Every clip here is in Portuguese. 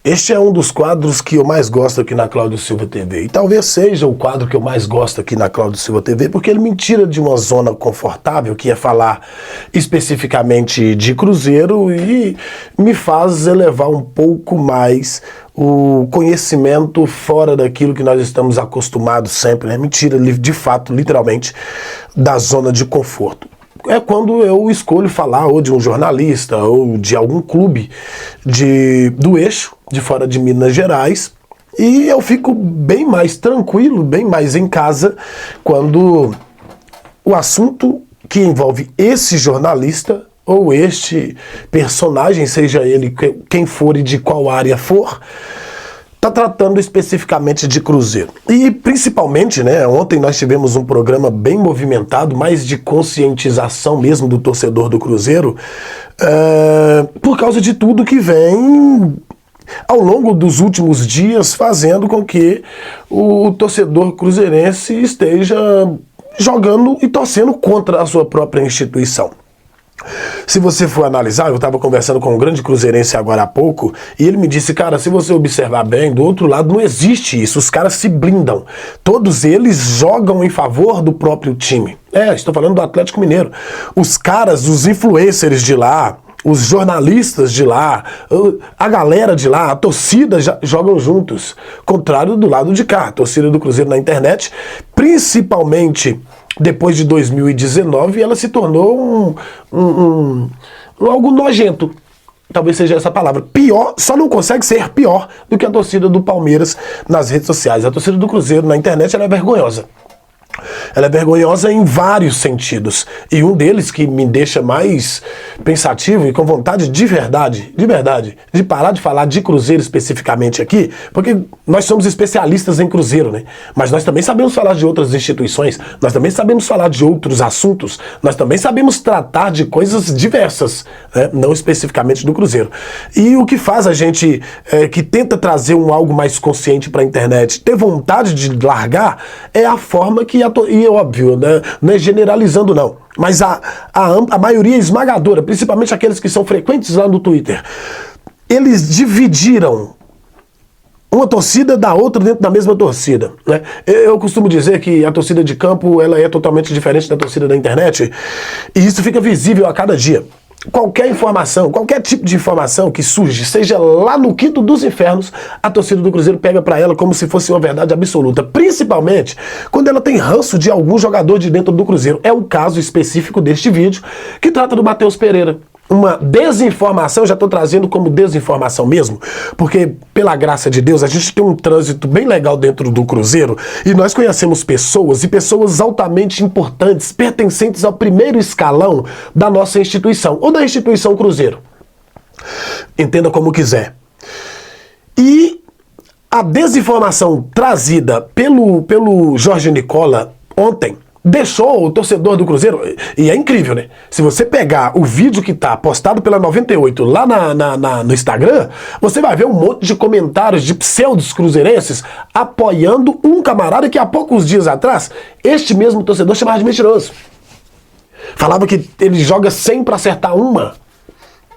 Este é um dos quadros que eu mais gosto aqui na Cláudio Silva TV. E talvez seja o quadro que eu mais gosto aqui na Cláudio Silva TV, porque ele me tira de uma zona confortável, que é falar especificamente de Cruzeiro, e me faz elevar um pouco mais o conhecimento fora daquilo que nós estamos acostumados sempre, né? Me tira, de fato, literalmente, da zona de conforto. É quando eu escolho falar ou de um jornalista ou de algum clube do eixo, de fora de Minas Gerais, e eu fico bem mais tranquilo, bem mais em casa, quando o assunto que envolve esse jornalista ou este personagem, seja ele quem for e de qual área for, está tratando especificamente de Cruzeiro. E principalmente, né, ontem nós tivemos um programa bem movimentado, mais de conscientização mesmo do torcedor do Cruzeiro, por causa de tudo que vem ao longo dos últimos dias fazendo com que o torcedor cruzeirense esteja jogando e torcendo contra a sua própria instituição. Se você for analisar, eu estava conversando com um grande cruzeirense agora há pouco, e ele me disse, cara, se você observar bem, do outro lado não existe isso, os caras se blindam. Todos eles jogam em favor do próprio time. Estou falando do Atlético Mineiro. Os caras, os influencers de lá, os jornalistas de lá, a galera de lá, a torcida já jogam juntos. Contrário do lado de cá, a torcida do Cruzeiro na internet, principalmente depois de 2019, ela se tornou algo nojento. Talvez seja essa palavra. Pior, só não consegue ser pior do que a torcida do Palmeiras nas redes sociais. A torcida do Cruzeiro na internet, ela é vergonhosa. Ela é vergonhosa em vários sentidos. E um deles que me deixa mais pensativo e com vontade de verdade, de parar de falar de Cruzeiro especificamente aqui, porque nós somos especialistas em Cruzeiro, né? Mas nós também sabemos falar de outras instituições, nós também sabemos falar de outros assuntos, nós também sabemos tratar de coisas diversas, né? Não especificamente do Cruzeiro. E o que faz a gente que tenta trazer algo mais consciente para a internet, ter vontade de largar, é a forma que e é óbvio, né? Não é generalizando não, mas a maioria esmagadora, principalmente aqueles que são frequentes lá no Twitter, eles dividiram uma torcida da outra dentro da mesma torcida, né? Eu costumo dizer que a torcida de campo ela é totalmente diferente da torcida da internet, e isso fica visível a cada dia. Qualquer informação, qualquer tipo de informação que surge, seja lá no quinto dos infernos, a torcida do Cruzeiro pega pra ela como se fosse uma verdade absoluta, principalmente quando ela tem ranço de algum jogador de dentro do Cruzeiro. É o caso específico deste vídeo, que trata do Matheus Pereira. Uma desinformação, já estou trazendo como desinformação mesmo, porque, pela graça de Deus, a gente tem um trânsito bem legal dentro do Cruzeiro, e nós conhecemos pessoas, e pessoas altamente importantes, pertencentes ao primeiro escalão da nossa instituição, ou da instituição Cruzeiro. Entenda como quiser. E a desinformação trazida pelo Jorge Nicola ontem, deixou o torcedor do Cruzeiro, e é incrível, né? Se você pegar o vídeo que tá postado pela 98 lá no Instagram, você vai ver um monte de comentários de pseudos cruzeirenses apoiando um camarada que há poucos dias atrás, este mesmo torcedor chamava de mentiroso. Falava que ele joga 100 para acertar uma,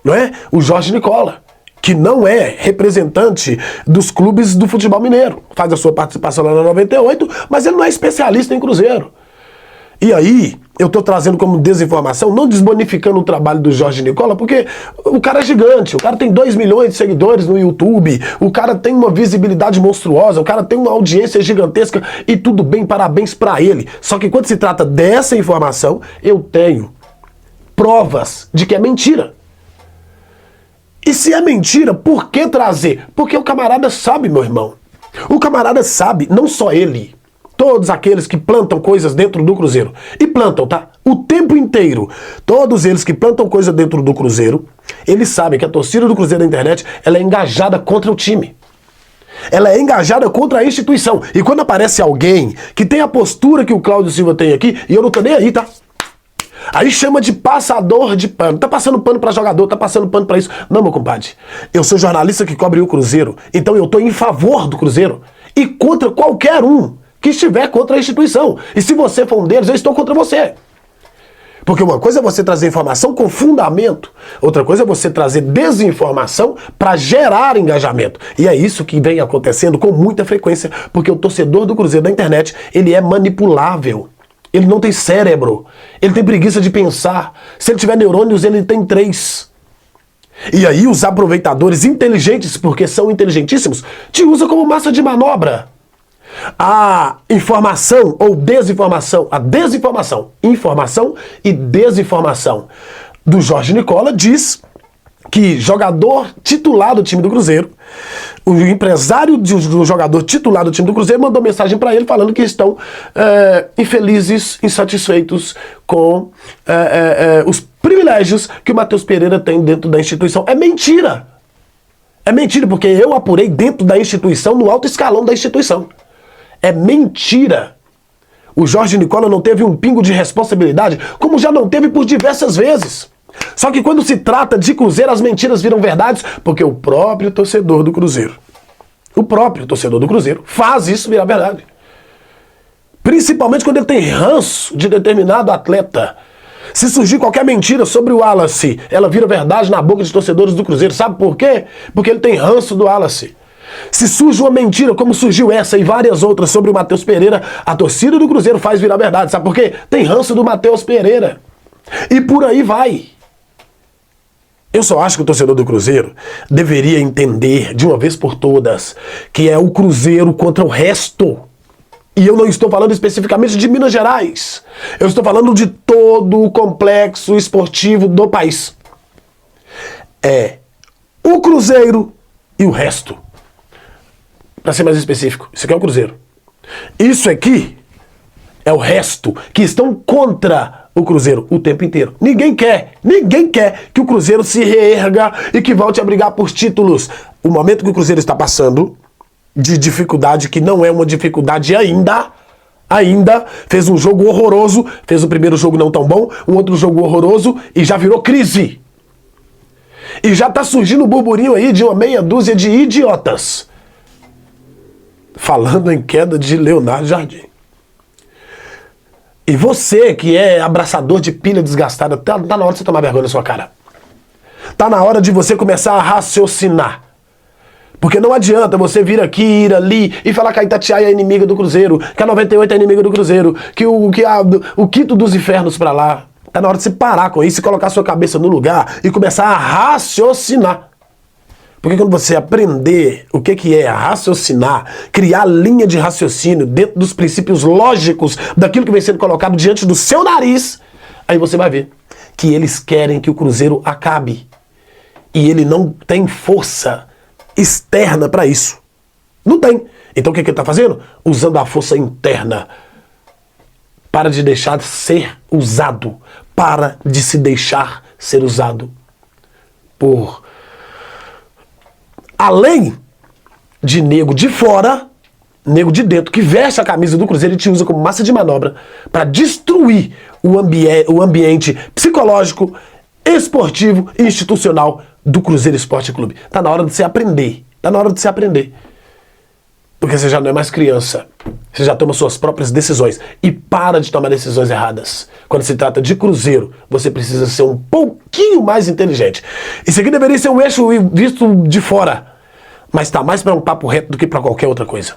não é? O Jorge Nicola, que não é representante dos clubes do futebol mineiro, faz a sua participação lá na 98, mas ele não é especialista em Cruzeiro. E aí, eu tô trazendo como desinformação, não desbonificando o trabalho do Jorge Nicola, porque o cara é gigante, o cara tem 2 milhões de seguidores no YouTube, o cara tem uma visibilidade monstruosa, o cara tem uma audiência gigantesca, e tudo bem, parabéns pra ele. Só que quando se trata dessa informação, eu tenho provas de que é mentira. E se é mentira, por que trazer? Porque o camarada sabe, meu irmão. O camarada sabe, não só ele, todos aqueles que plantam coisas dentro do Cruzeiro. E plantam, tá? O tempo inteiro. Todos eles que plantam coisa dentro do Cruzeiro, eles sabem que a torcida do Cruzeiro na internet, ela é engajada contra o time. Ela é engajada contra a instituição. E quando aparece alguém que tem a postura que o Cláudio Silva tem aqui, e eu não tô nem aí, tá? Aí chama de passador de pano. Tá passando pano pra jogador, tá passando pano pra isso. Não, meu compadre. Eu sou jornalista que cobre o Cruzeiro. Então eu tô em favor do Cruzeiro. E contra qualquer um que estiver contra a instituição. E se você for um deles, eu estou contra você. Porque uma coisa é você trazer informação com fundamento, outra coisa é você trazer desinformação para gerar engajamento. E é isso que vem acontecendo com muita frequência, porque o torcedor do Cruzeiro da internet, ele é manipulável. Ele não tem cérebro, ele tem preguiça de pensar. Se ele tiver neurônios, ele tem 3. E aí os aproveitadores inteligentes, porque são inteligentíssimos, te usam como massa de manobra. A informação ou desinformação, informação e desinformação do Jorge Nicola diz que jogador titular do time do Cruzeiro, o empresário do jogador titular do time do Cruzeiro mandou mensagem para ele falando que estão infelizes, insatisfeitos com os privilégios que o Matheus Pereira tem dentro da instituição. É mentira! É mentira, porque eu apurei dentro da instituição, no alto escalão da instituição. É mentira. O Jorge Nicola não teve um pingo de responsabilidade, como já não teve por diversas vezes. Só que quando se trata de Cruzeiro, as mentiras viram verdades, porque o próprio torcedor do Cruzeiro, faz isso virar verdade. Principalmente quando ele tem ranço de determinado atleta. Se surgir qualquer mentira sobre o Wallace, ela vira verdade na boca de torcedores do Cruzeiro. Sabe por quê? Porque ele tem ranço do Wallace. Se surge uma mentira, como surgiu essa e várias outras sobre o Matheus Pereira, a torcida do Cruzeiro faz virar verdade. Sabe por quê? Tem ranço do Matheus Pereira. E por aí vai. Eu só acho que o torcedor do Cruzeiro deveria entender, de uma vez por todas, que é o Cruzeiro contra o resto. E eu não estou falando especificamente de Minas Gerais. Eu estou falando de todo o complexo esportivo do país. É o Cruzeiro e o resto. Para ser mais específico, isso aqui é o Cruzeiro. Isso aqui é o resto que estão contra o Cruzeiro o tempo inteiro. Ninguém quer que o Cruzeiro se reerga e que volte a brigar por títulos. O momento que o Cruzeiro está passando de dificuldade, que não é uma dificuldade ainda, fez um jogo horroroso, fez o primeiro jogo não tão bom, um outro jogo horroroso e já virou crise. E já está surgindo um burburinho aí de uma meia dúzia de idiotas falando em queda de Leonardo Jardim. E você que é abraçador de pilha desgastada, tá na hora de você tomar vergonha na sua cara. Tá na hora de você começar a raciocinar. Porque não adianta você vir aqui, ir ali e falar que a Itatiaia é inimiga do Cruzeiro, que a 98 é inimiga do Cruzeiro, que o Quinto dos Infernos pra lá. Tá na hora de você parar com isso e colocar sua cabeça no lugar e começar a raciocinar. Porque quando você aprender o que é raciocinar, criar linha de raciocínio dentro dos princípios lógicos daquilo que vem sendo colocado diante do seu nariz, aí você vai ver que eles querem que o Cruzeiro acabe. E ele não tem força externa para isso. Não tem. Então o que ele está fazendo? Usando a força interna. Para de deixar de ser usado. Para de se deixar ser usado por... Além de nego de fora, nego de dentro, que veste a camisa do Cruzeiro e te usa como massa de manobra para destruir o ambiente psicológico, esportivo e institucional do Cruzeiro Esporte Clube. Tá na hora de você aprender. Tá na hora de você aprender. Porque você já não é mais criança. Você já toma suas próprias decisões. E para de tomar decisões erradas. Quando se trata de Cruzeiro, você precisa ser um pouquinho mais inteligente. Isso aqui deveria ser um eixo visto de fora. Mas tá mais para um papo reto do que para qualquer outra coisa.